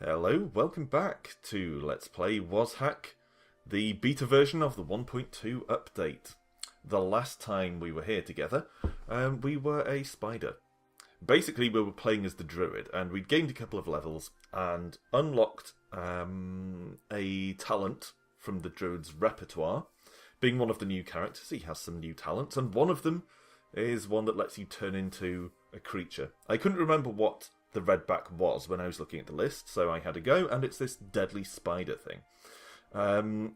Hello, welcome back to Let's Play WazHack, the beta version of the 1.2 update. The last time we were here together, we were a spider. Basically, we were playing as the Druid, and we'd gained a couple of levels and unlocked a talent from the Druid's repertoire. Being one of the new characters, he has some new talents, and one of them is one that lets you turn into a creature. I couldn't remember what the redback was when I was looking at the list, so I had a go, and it's this deadly spider thing.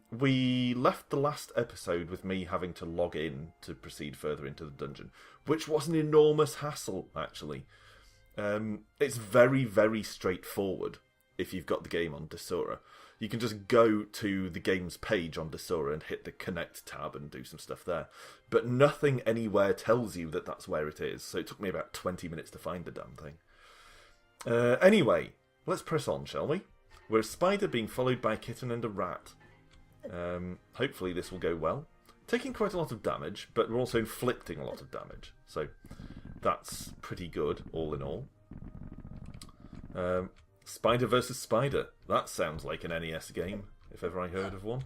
We left the last episode with me having to log in to proceed further into the dungeon, which was an enormous hassle, actually. It's very, very straightforward if you've got the game on Desura. You can just go to the game's page on Desura and hit the Connect tab and do some stuff there. But nothing anywhere tells you that that's where it is, so it took me about 20 minutes to find the damn thing. Anyway, let's press on, shall we? We're a spider being followed by a kitten and a rat. Hopefully this will go well. Taking quite a lot of damage, but we're also inflicting a lot of damage. So that's pretty good, all in all. Spider versus spider. That sounds like an NES game, if ever I heard of one.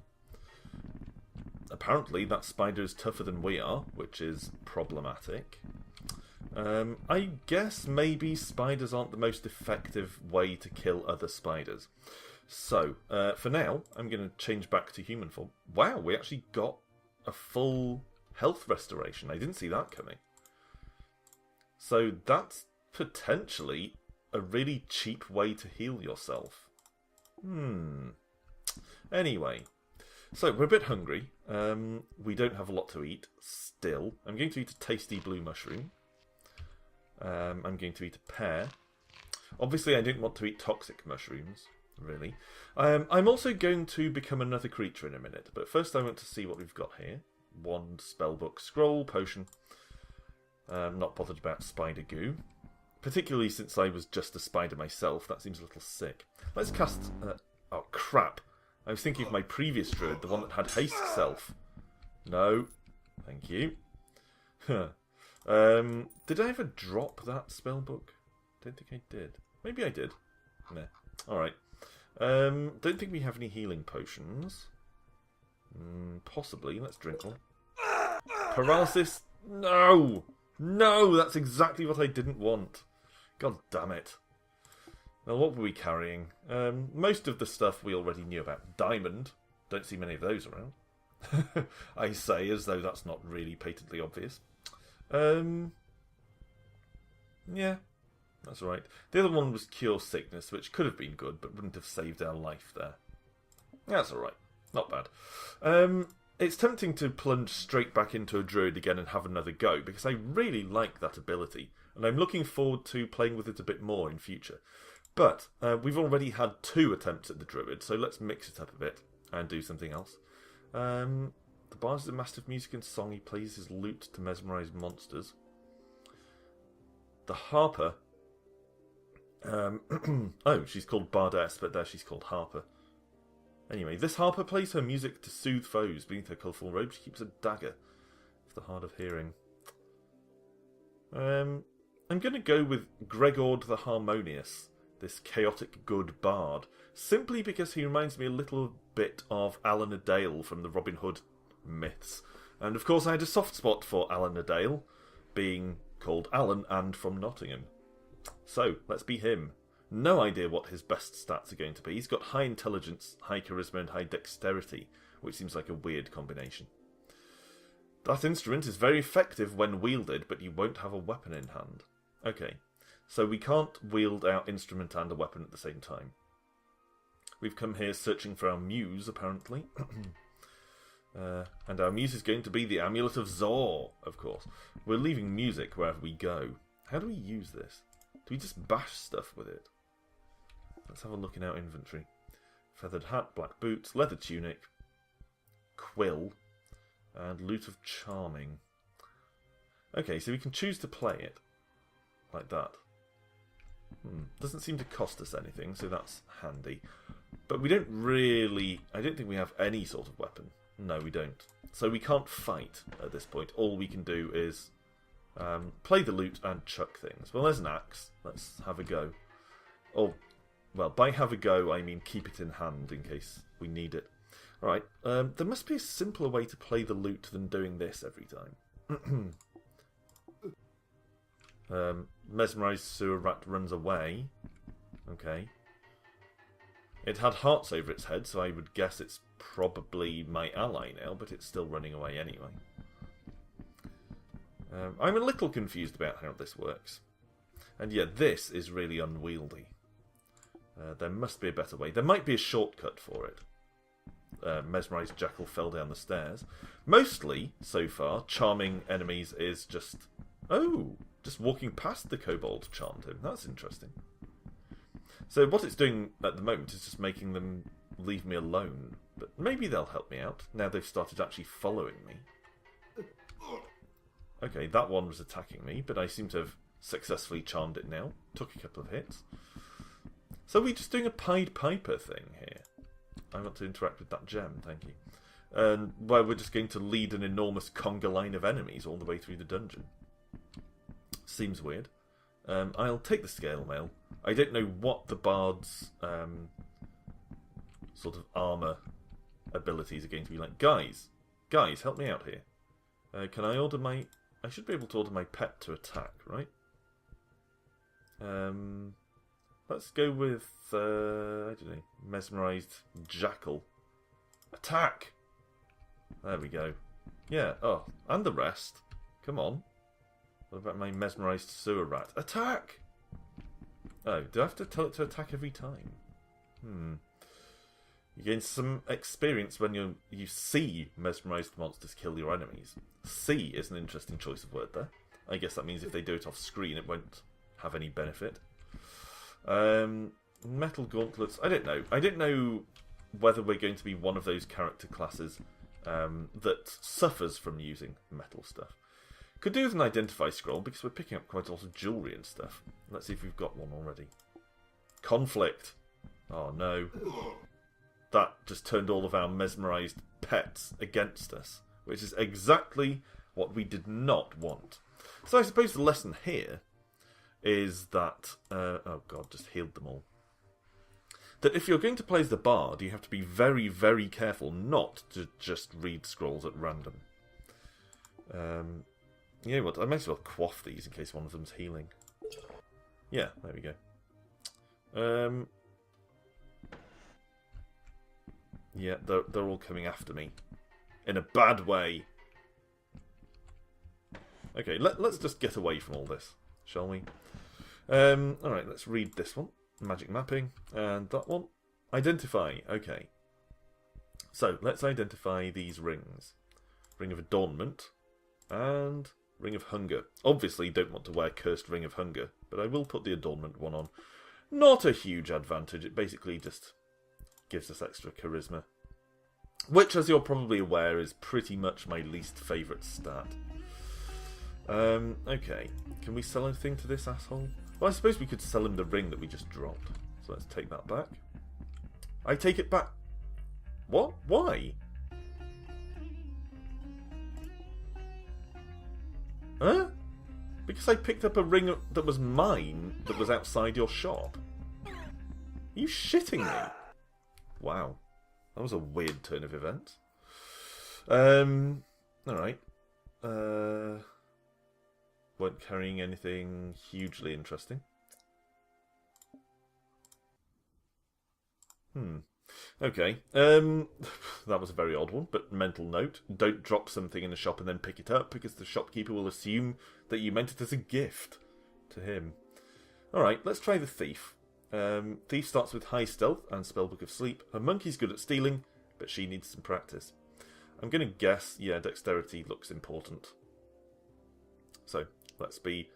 Apparently that spider is tougher than we are, which is problematic. I guess maybe spiders aren't the most effective way to kill other spiders. So, for now, I'm going to change back to human form. Wow, we actually got a full health restoration. I didn't see that coming. So that's potentially a really cheap way to heal yourself. Anyway, so we're a bit hungry. We don't have a lot to eat still. I'm going to eat a tasty blue mushroom. I'm going to eat a pear. Obviously, I didn't want to eat toxic mushrooms, really. I'm also going to become another creature in a minute, but first I want to see what we've got here. Wand, spellbook, scroll, potion. Not bothered about spider goo. Particularly since I was just a spider myself, that seems a little sick. Let's cast... oh, crap. I was thinking of my previous druid, the one that had haste self. No. Thank you. Did I ever drop that spellbook? Don't think I did. Maybe I did. Nah. Alright. Don't think we have any healing potions. Possibly. Let's drink one. Paralysis? No! No! That's exactly what I didn't want. God damn it. Well, what were we carrying? Most of the stuff we already knew about. Diamond. Don't see many of those around. I say as though that's not really patently obvious. Yeah, that's right. The other one was Cure Sickness, which could have been good, but wouldn't have saved our life there. That's alright. Not bad. It's tempting to plunge straight back into a druid again and have another go, because I really like that ability, and I'm looking forward to playing with it a bit more in future. But we've already had 2 attempts at the druid, so let's mix it up a bit and do something else. The bard is a master of music and song. He plays his lute to mesmerise monsters. The harper... oh, she's called Bardess, but there she's called Harper. Anyway, this harper plays her music to soothe foes. Beneath her colourful robe, she keeps a dagger for the hard of hearing. I'm going to go with Gregord the Harmonious, this chaotic good bard, simply because he reminds me a little bit of Alan Adale from the Robin Hood myths. And of course I had a soft spot for Alan Adale, being called Alan and from Nottingham. So, let's be him. No idea what his best stats are going to be. He's got high intelligence, high charisma and high dexterity, which seems like a weird combination. That instrument is very effective when wielded, but you won't have a weapon in hand. Okay, so we can't wield our instrument and a weapon at the same time. We've come here searching for our muse, apparently. And our muse is going to be the Amulet of Zor, of course. We're leaving music wherever we go. How do we use this? Do we just bash stuff with it? Let's have a look in our inventory. Feathered hat, black boots, leather tunic, quill, and lute of charming. Okay, so we can choose to play it. Like that. Doesn't seem to cost us anything, so that's handy. But we don't really... I don't think we have any sort of weapon. No, we don't. So we can't fight at this point. All we can do is play the lute and chuck things. Well, there's an axe. Let's have a go. Oh, Well, by have a go, I mean keep it in hand in case we need it. Alright, there must be a simpler way to play the loot than doing this every time. Mesmerized sewer rat runs away. Okay. It had hearts over its head, so I would guess it's probably my ally now, but it's still running away anyway. I'm a little confused about how this works. And yeah, this is really unwieldy. There must be a better way. There might be a shortcut for it. Mesmerized Jackal fell down the stairs. Mostly, so far, charming enemies is just... Oh! Just walking past the kobold charmed him. That's interesting. So what it's doing at the moment is just making them leave me alone. But maybe they'll help me out, now they've started actually following me. Okay, that one was attacking me, but I seem to have successfully charmed it now. Took a couple of hits. So we're just doing a Pied Piper thing here. I want to interact with that gem, thank you. And well, we're just going to lead an enormous conga line of enemies all the way through the dungeon. Seems weird. I'll take the scale mail. I don't know what the bard's sort of armour abilities are going to be like. Guys, help me out here. Can I order my... I should be able to order my pet to attack, right? Let's go with, I don't know, Mesmerized Jackal. Attack! There we go. Yeah, oh, and the rest. Come on. What about my Mesmerized Sewer Rat? Attack! Oh, do I have to tell it to attack every time? You gain some experience when you see mesmerized monsters kill your enemies. See is an interesting choice of word there. I guess that means if they do it off screen, it won't have any benefit. Metal gauntlets. I don't know. I don't know whether we're going to be one of those character classes that suffers from using metal stuff. Could do with an identify scroll because we're picking up quite a lot of jewellery and stuff. Let's see if we've got one already. Conflict. Oh no. That just turned all of our mesmerised pets against us, which is exactly what we did not want. So I suppose the lesson here is that... oh god, just healed them all. That if you're going to play as the bard, you have to be very, very careful not to just read scrolls at random. You know what, I might as well quaff these in case one of them's healing. Yeah, there we go. Yeah, they're all coming after me. In a bad way. Okay, let's just get away from all this, shall we? Alright, let's read this one. Magic mapping. And that one. Identify. Okay. So, let's identify these rings. Ring of Adornment. And Ring of Hunger. Obviously, don't want to wear Cursed Ring of Hunger, but I will put the Adornment one on. Not a huge advantage. It basically just gives us extra charisma. Which, as you're probably aware, is pretty much my least favourite stat. Okay. Can we sell anything to this asshole? Well, I suppose we could sell him the ring that we just dropped. So let's take that back. I take it back. What? Why? Huh? Because I picked up a ring that was mine that was outside your shop. Are you shitting me? Wow. That was a weird turn of events. Alright. Weren't carrying anything hugely interesting. Okay. That was a very odd one, but mental note. Don't drop something in the shop and then pick it up, because the shopkeeper will assume that you meant it as a gift to him. Alright, let's try the thief. Thief starts with high stealth and Spellbook of Sleep. Her monkey's good at stealing, but she needs some practice. I'm going to guess, yeah, dexterity looks important. So, let's be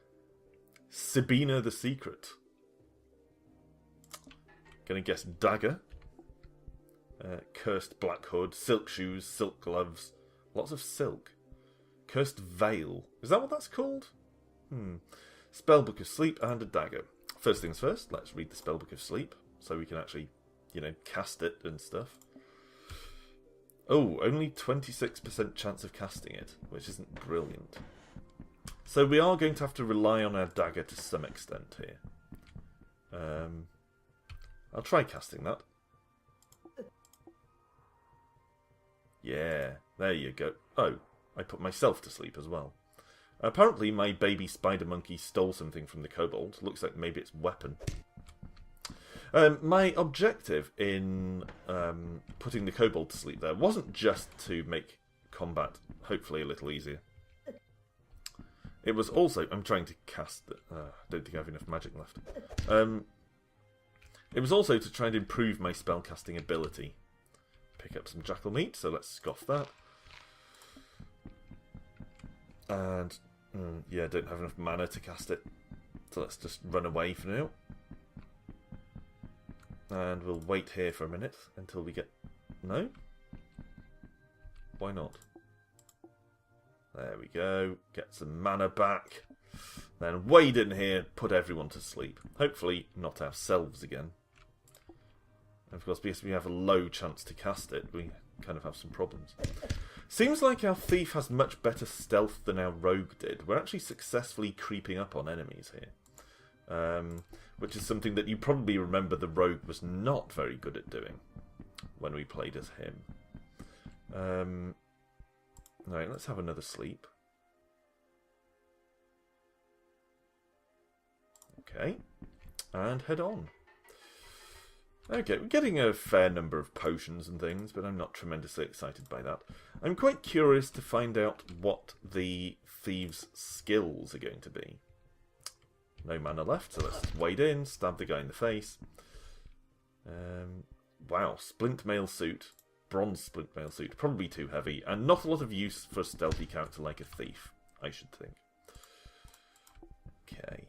Sabina the Secret. Going to guess dagger. Cursed black hood, silk shoes, silk gloves. Lots of silk. Cursed veil. Is that what that's called? Spellbook of Sleep and a dagger. First things first, let's read the Spellbook of Sleep, so we can actually, you know, cast it and stuff. Oh, only 26% chance of casting it, which isn't brilliant. So we are going to have to rely on our dagger to some extent here. I'll try casting that. Yeah, there you go. Oh, I put myself to sleep as well. Apparently my baby spider monkey stole something from the kobold. Looks like maybe it's weapon. My objective in putting the kobold to sleep there wasn't just to make combat hopefully a little easier. It was also... I'm trying to cast... I don't think I have enough magic left. It was also to try and improve my spellcasting ability. Pick up some jackal meat, so let's scoff that. And, yeah, I don't have enough mana to cast it. So let's just run away for now. And we'll wait here for a minute until we get... No? Why not? There we go. Get some mana back. Then wade in here, put everyone to sleep. Hopefully not ourselves again. And of course, because we have a low chance to cast it, we kind of have some problems. Seems like our thief has much better stealth than our rogue did. We're actually successfully creeping up on enemies here. Which is something that you probably remember the rogue was not very good at doing when we played as him. Right, let's have another sleep. Okay, and head on. Okay, we're getting a fair number of potions and things, but I'm not tremendously excited by that. I'm quite curious to find out what the thieves' skills are going to be. No mana left, so let's wade in, stab the guy in the face. Wow, splint mail suit. Bronze splint mail suit. Probably too heavy, and not a lot of use for a stealthy character like a thief, I should think. Okay.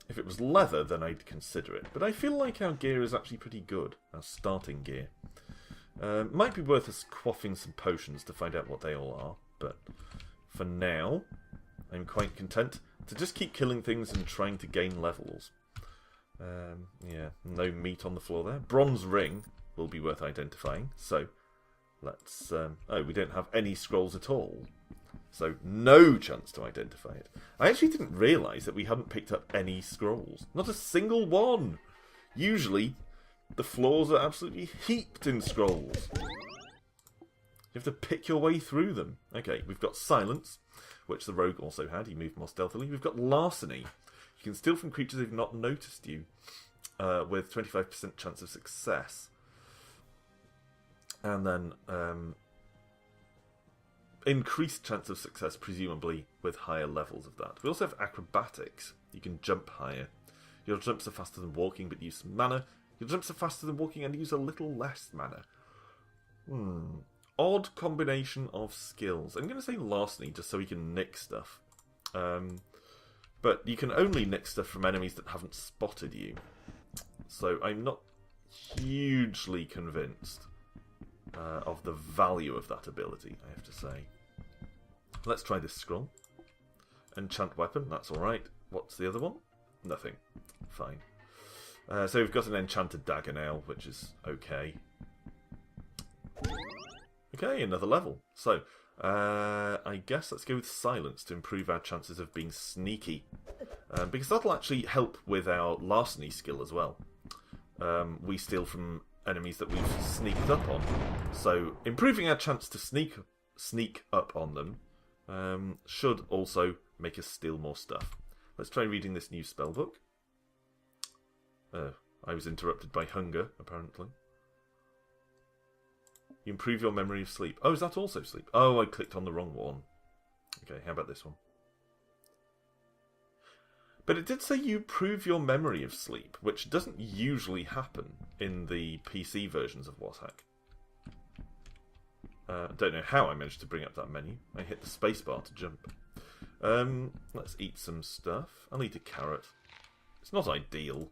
If it was leather, then I'd consider it. But I feel like our gear is actually pretty good. Our starting gear. Might be worth us quaffing some potions to find out what they all are. But for now, I'm quite content to just keep killing things and trying to gain levels. Yeah, no meat on the floor there. Bronze ring will be worth identifying. So, let's... oh, we don't have any scrolls at all. So, no chance to identify it. I actually didn't realise that we hadn't picked up any scrolls. Not a single one! Usually, the floors are absolutely heaped in scrolls. You have to pick your way through them. Okay, we've got silence, which the rogue also had. He moved more stealthily. We've got larceny. You can steal from creatures who've not noticed you, with 25% chance of success. And then increased chance of success, presumably, with higher levels of that. We also have acrobatics. You can jump higher. Your jumps are faster than walking, but use some mana. Your jumps are faster than walking and use a little less mana. Odd combination of skills. I'm going to say larceny, just so we can nick stuff. But you can only nick stuff from enemies that haven't spotted you. So I'm not hugely convinced of the value of that ability, I have to say. Let's try this scroll. Enchant weapon, that's alright. What's the other one? Nothing. Fine. So we've got an enchanted dagger now, which is okay. Okay, another level. So, I guess let's go with silence to improve our chances of being sneaky. Because that'll actually help with our larceny skill as well. We steal from enemies that we've sneaked up on. So, improving our chance to sneak up on them should also make us steal more stuff. Let's try reading this new spellbook. I was interrupted by hunger, apparently. You improve your memory of sleep. Oh, is that also sleep? Oh, I clicked on the wrong one. Okay, how about this one? But it did say you improve your memory of sleep, which doesn't usually happen in the PC versions of WazHack. Don't know how I managed to bring up that menu. I hit the spacebar to jump. Let's eat some stuff. I'll eat a carrot. It's not ideal.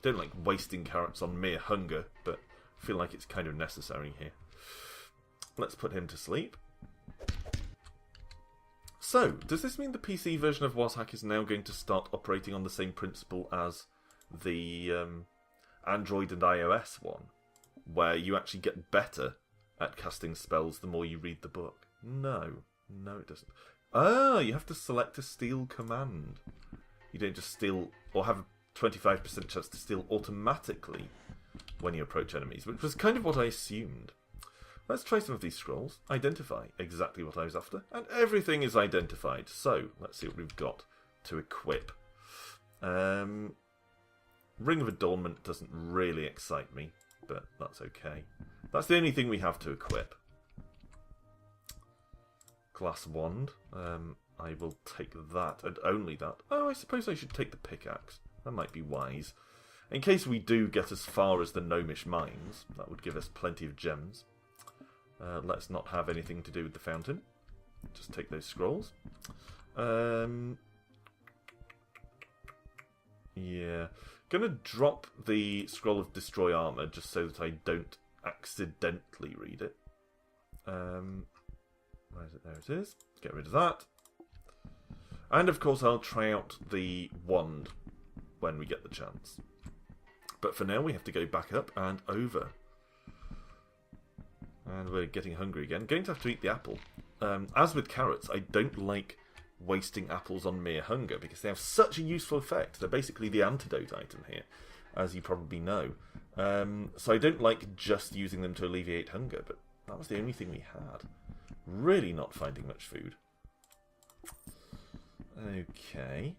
Don't like wasting carrots on mere hunger, but I feel like it's kind of necessary here. Let's put him to sleep. So, does this mean the PC version of WazHack is now going to start operating on the same principle as the Android and iOS one? Where you actually get better at casting spells the more you read the book? No. No, it doesn't. Ah, you have to select a steal command. You don't just steal, or have 25% chance to steal automatically when you approach enemies, which was kind of what I assumed. Let's try some of these scrolls. Identify, exactly what I was after, and everything is identified. So, let's see what we've got to equip. Ring of Adornment doesn't really excite me, but that's okay. That's the only thing we have to equip. Glass Wand. I will take that, and only that. Oh, I suppose I should take the pickaxe. That might be wise. In case we do get as far as the Gnomish Mines, that would give us plenty of gems. Let's not have anything to do with the fountain. Just take those scrolls. Yeah. Gonna drop the Scroll of Destroy Armor just so that I don't accidentally read it. Where is it? There it is. Get rid of that. And of course I'll try out the wand when we get the chance. But for now we have to go back up and over. And we're getting hungry again. Going to have to eat the apple. As with carrots, I don't like wasting apples on mere hunger because they have such a useful effect. They're basically the antidote item here, as you probably know. So I don't like just using them to alleviate hunger, but that was the only thing we had. Really not finding much food. Okay.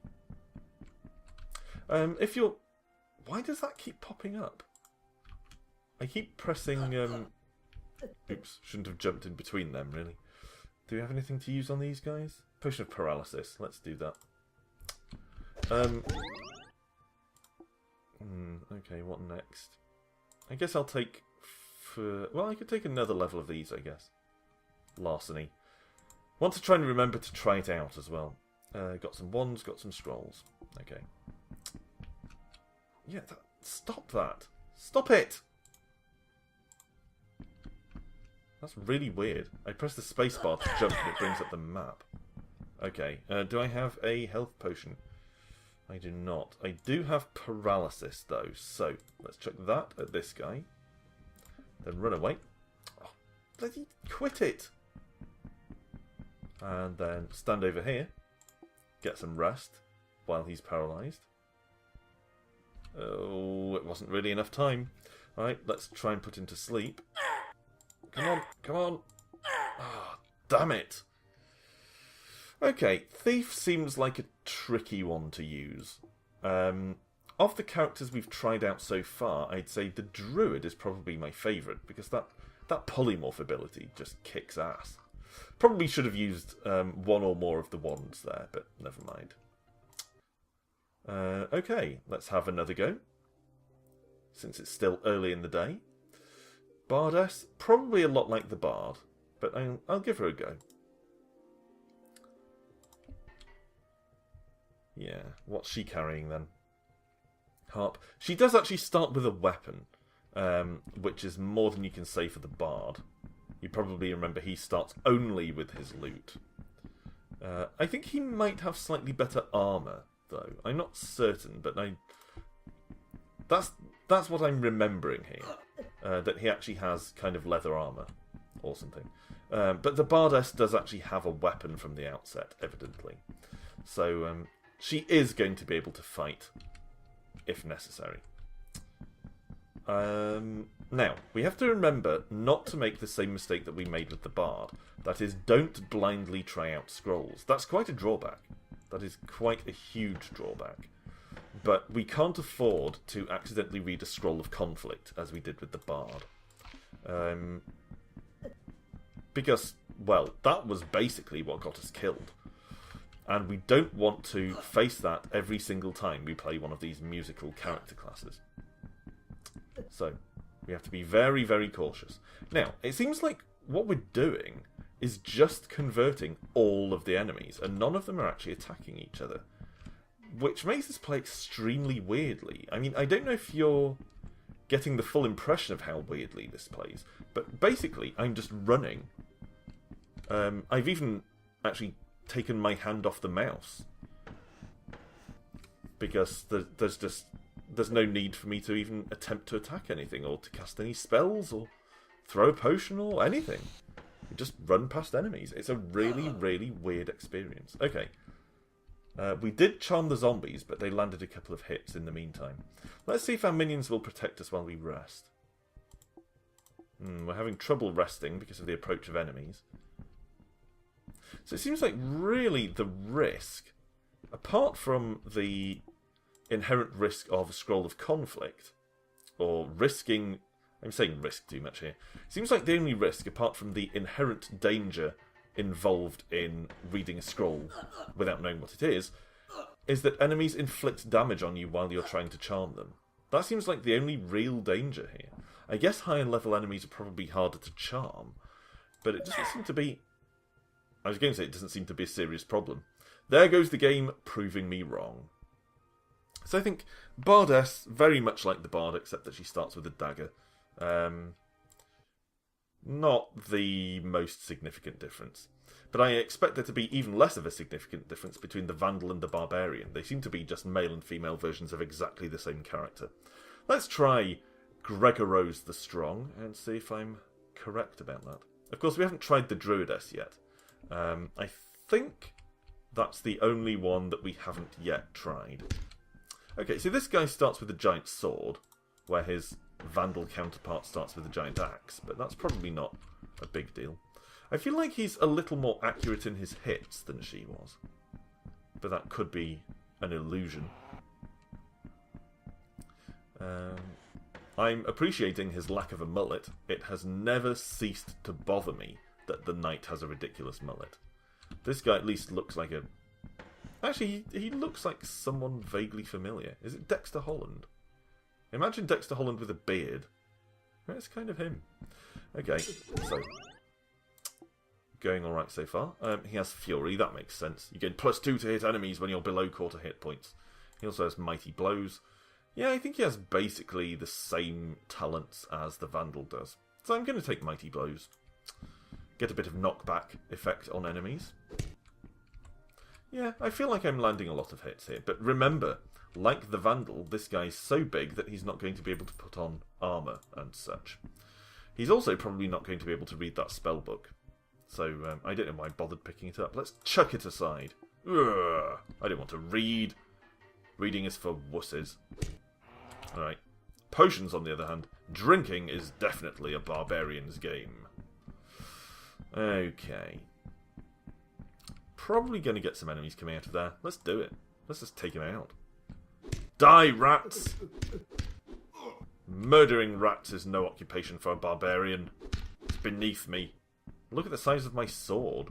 If you're... Why does that keep popping up? I keep pressing... Oops, shouldn't have jumped in between them, really. Do we have anything to use on these guys? Potion of Paralysis. Let's do that. Okay, what next? I guess I'll take... Well, I could take another level of these, I guess. Larceny. Want to try and remember to try it out as well. Got some wands, got some scrolls. Okay. Yeah, stop that. Stop it! That's really weird. I press the spacebar to jump and it brings up the map. Okay, do I have a health potion? I do not. I do have paralysis though, so let's check that at this guy. Then run away. Oh, bloody quit it! And then stand over here. Get some rest while he's paralysed. Oh, it wasn't really enough time. Alright, let's try and put him to sleep. Come on, come on. Oh, damn it. Okay, Thief seems like a tricky one to use. Of the characters we've tried out so far, I'd say the Druid is probably my favourite, because that polymorph ability just kicks ass. Probably should have used one or more of the wands there, but never mind. Okay, let's have another go, since it's still early in the day. Bardess, probably a lot like the Bard, but I'll give her a go. Yeah, what's she carrying then? Harp. She does actually start with a weapon, which is more than you can say for the Bard. You probably remember he starts only with his loot. I think he might have slightly better armour, though. I'm not certain, but that's what I'm remembering here. That he actually has kind of leather armour or something. But the Bardess does actually have a weapon from the outset, evidently. So she is going to be able to fight if necessary. Now, we have to remember not to make the same mistake that we made with the Bard. That is, don't blindly try out scrolls. That's quite a drawback. That is quite a huge drawback. But we can't afford to accidentally read a Scroll of Conflict, as we did with the Bard. Because, well, that was basically what got us killed. And we don't want to face that every single time we play one of these musical character classes. So, we have to be very, very cautious. Now, it seems like what we're doing is just converting all of the enemies, and none of them are actually attacking each other. Which makes this play extremely weirdly. I mean, I don't know if you're getting the full impression of how weirdly this plays, but basically, I'm just running. I've even actually taken my hand off the mouse. Because there's no need for me to even attempt to attack anything, or to cast any spells, or throw a potion, or anything. You just run past enemies. It's a really, really weird experience. Okay. We did charm the zombies, but they landed a couple of hits in the meantime. Let's see if our minions will protect us while we rest. We're having trouble resting because of the approach of enemies. So it seems like really the risk, apart from the inherent risk of a scroll of conflict, or risking... I'm saying risk too much here. It seems like the only risk, apart from the inherent danger involved in reading a scroll without knowing what it is that enemies inflict damage on you while you're trying to charm them. That seems like the only real danger here. I guess higher level enemies are probably harder to charm, but it doesn't seem to be... I was going to say it doesn't seem to be a serious problem. There goes the game proving me wrong. So I think Bardess, very much like the Bard, except that she starts with a dagger. Not the most significant difference. But I expect there to be even less of a significant difference between the Vandal and the Barbarian. They seem to be just male and female versions of exactly the same character. Let's try Gregoros the Strong and see if I'm correct about that. Of course, we haven't tried the Druidess yet. I think that's the only one that we haven't yet tried. Okay, so this guy starts with a giant sword, where his Vandal counterpart starts with a giant axe, but that's probably not a big deal. I feel like he's a little more accurate in his hits than she was, but that could be an illusion. I'm appreciating his lack of a mullet. It has never ceased to bother me that the knight has a ridiculous mullet. This guy at least looks like a... Actually, he looks like someone vaguely familiar. Is it Dexter Holland? Imagine Dexter Holland with a beard. That's kind of him. Okay, so... going alright so far. He has Fury, that makes sense. You get +2 to hit enemies when you're below quarter hit points. He also has Mighty Blows. Yeah, I think he has basically the same talents as the Vandal does. So I'm going to take Mighty Blows. Get a bit of knockback effect on enemies. Yeah, I feel like I'm landing a lot of hits here. But remember, like the Vandal, this guy's so big that he's not going to be able to put on armour and such. He's also probably not going to be able to read that spell book. So I don't know why I bothered picking it up. Let's chuck it aside. Ugh, I don't want to read. Reading is for wusses. Alright. Potions, on the other hand. Drinking is definitely a barbarian's game. Okay. Probably going to get some enemies coming out of there. Let's do it. Let's just take them out. Die, rats! Murdering rats is no occupation for a barbarian. It's beneath me. Look at the size of my sword.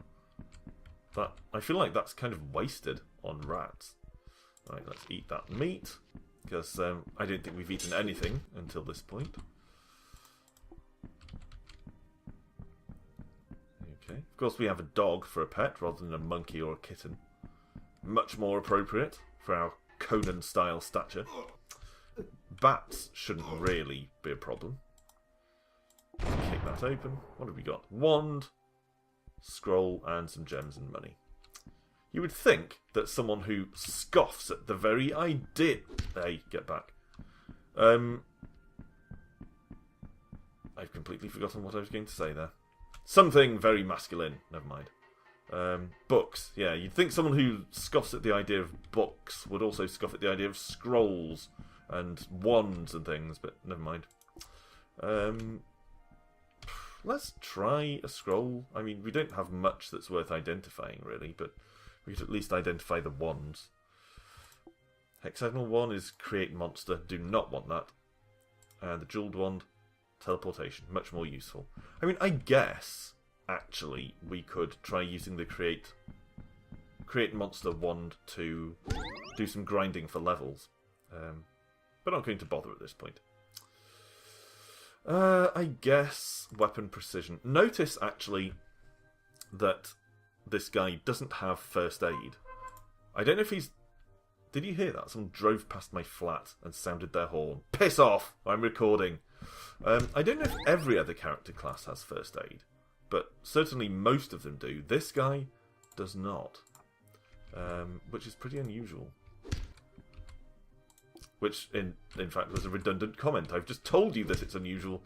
I feel like that's kind of wasted on rats. Right, let's eat that meat. Because I don't think we've eaten anything until this point. Okay. Of course we have a dog for a pet rather than a monkey or a kitten. Much more appropriate for our Conan-style stature. Bats shouldn't really be a problem. Kick that open. What have we got? Wand, scroll, and some gems and money. You would think that someone who scoffs at the very idea... Hey, get back. I've completely forgotten what I was going to say there. Something very masculine. Never mind. Books. Yeah, you'd think someone who scoffs at the idea of books would also scoff at the idea of scrolls and wands and things, but never mind. Let's try a scroll. I mean, we don't have much that's worth identifying, really, but we could at least identify the wands. Hexagonal one is create monster. Do not want that. And the jeweled wand, teleportation. Much more useful. I mean, I guess, actually, we could try using the create monster wand to do some grinding for levels. But not going to bother at this point. I guess weapon precision. Notice, actually, that this guy doesn't have first aid. I don't know if he's... Did you hear that? Someone drove past my flat and sounded their horn. Piss off! I'm recording. I don't know if every other character class has first aid, but certainly most of them do. This guy does not, which is pretty unusual. Which, in fact, was a redundant comment. I've just told you that it's unusual.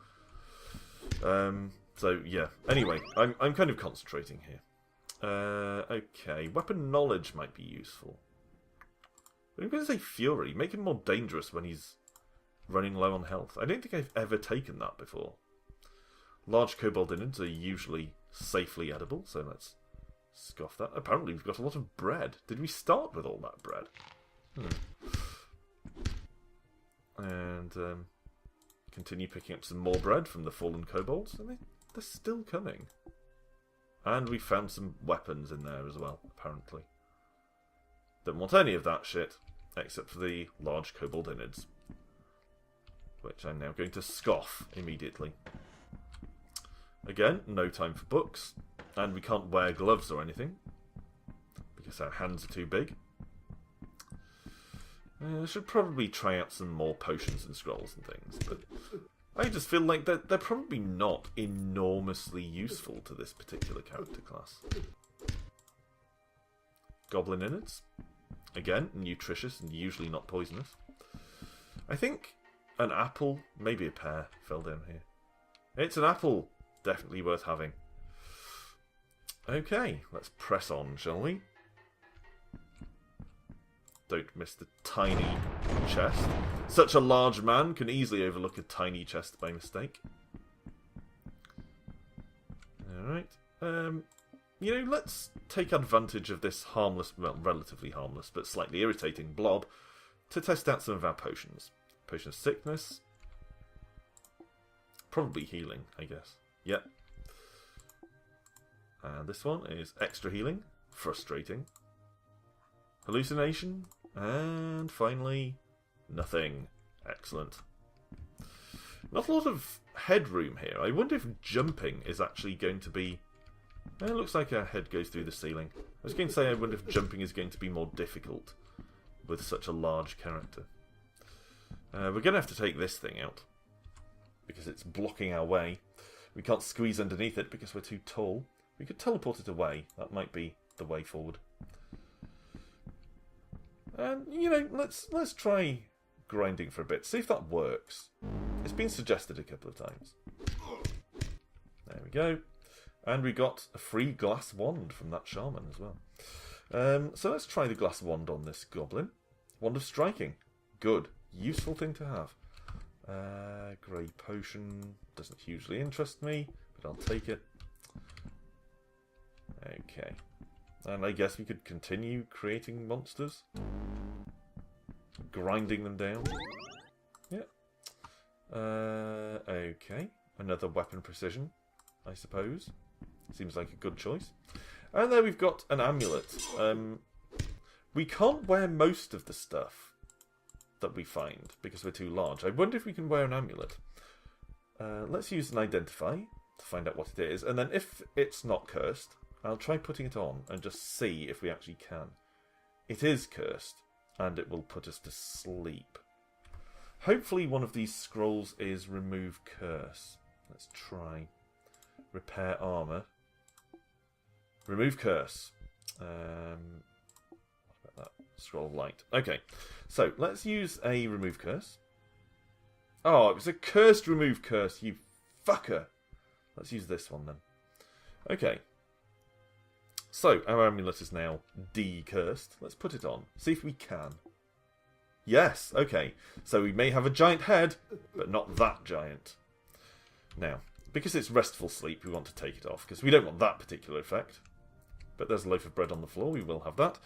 So, yeah. Anyway, I'm kind of concentrating here. Okay, weapon knowledge might be useful. I'm going to say Fury. Make him more dangerous when he's running low on health. I don't think I've ever taken that before. Large kobold innards are usually safely edible, so let's scoff that. Apparently we've got a lot of bread. Did we start with all that bread? And continue picking up some more bread from the fallen kobolds. And they're still coming. And we found some weapons in there as well, apparently. Don't want any of that shit, except for the large kobold innards, which I'm now going to scoff immediately. Again, no time for books, and we can't wear gloves or anything, because our hands are too big. I should probably try out some more potions and scrolls and things, but I just feel like they're probably not enormously useful to this particular character class. Goblin innards. Again, nutritious and usually not poisonous. I think an apple, maybe a pear, fell down here. It's an apple. Definitely worth having. Okay, let's press on, shall we? Don't miss the tiny chest. Such a large man can easily overlook a tiny chest by mistake. Alright. Let's take advantage of this harmless, well, relatively harmless, but slightly irritating blob to test out some of our potions. Potion of sickness. Probably healing, I guess. Yep. And this one is extra healing. Frustrating. Hallucination. And finally, nothing. Excellent. Not a lot of headroom here. I wonder if jumping is actually going to be... It looks like our head goes through the ceiling. I was going to say I wonder if jumping is going to be more difficult with such a large character. We're going to have to take this thing out, because it's blocking our way. We can't squeeze underneath it because we're too tall. We could teleport it away. That might be the way forward. And, let's try grinding for a bit. See if that works. It's been suggested a couple of times. There we go. And we got a free glass wand from that shaman as well. So let's try the glass wand on this goblin. Wand of striking. Good. Useful thing to have. Grey potion doesn't hugely interest me, but I'll take it. Okay. And I guess we could continue creating monsters. Grinding them down. Yeah. Okay. Another weapon precision, I suppose. Seems like a good choice. And there we've got an amulet. We can't wear most of the stuff that we find because we're too large. I wonder if we can wear an amulet. Let's use an identify to find out what it is. And then if it's not cursed, I'll try putting it on and just see if we actually can. It is cursed, and it will put us to sleep. Hopefully one of these scrolls is remove curse. Let's try. Repair armor. Remove curse. What about that? Scroll of light. Okay, so let's use a remove curse. Oh, it was a cursed remove curse, you fucker. Let's use this one then. Okay. So, our amulet is now de-cursed. Let's put it on. See if we can. Yes, okay. So we may have a giant head, but not that giant. Now, because it's restful sleep, we want to take it off, because we don't want that particular effect. But there's a loaf of bread on the floor, we will have that.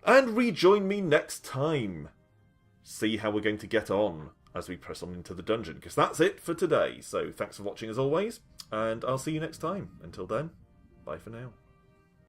And rejoin me next time. See how we're going to get on as we press on into the dungeon, because that's it for today. So thanks for watching as always, and I'll see you next time. Until then, bye for now.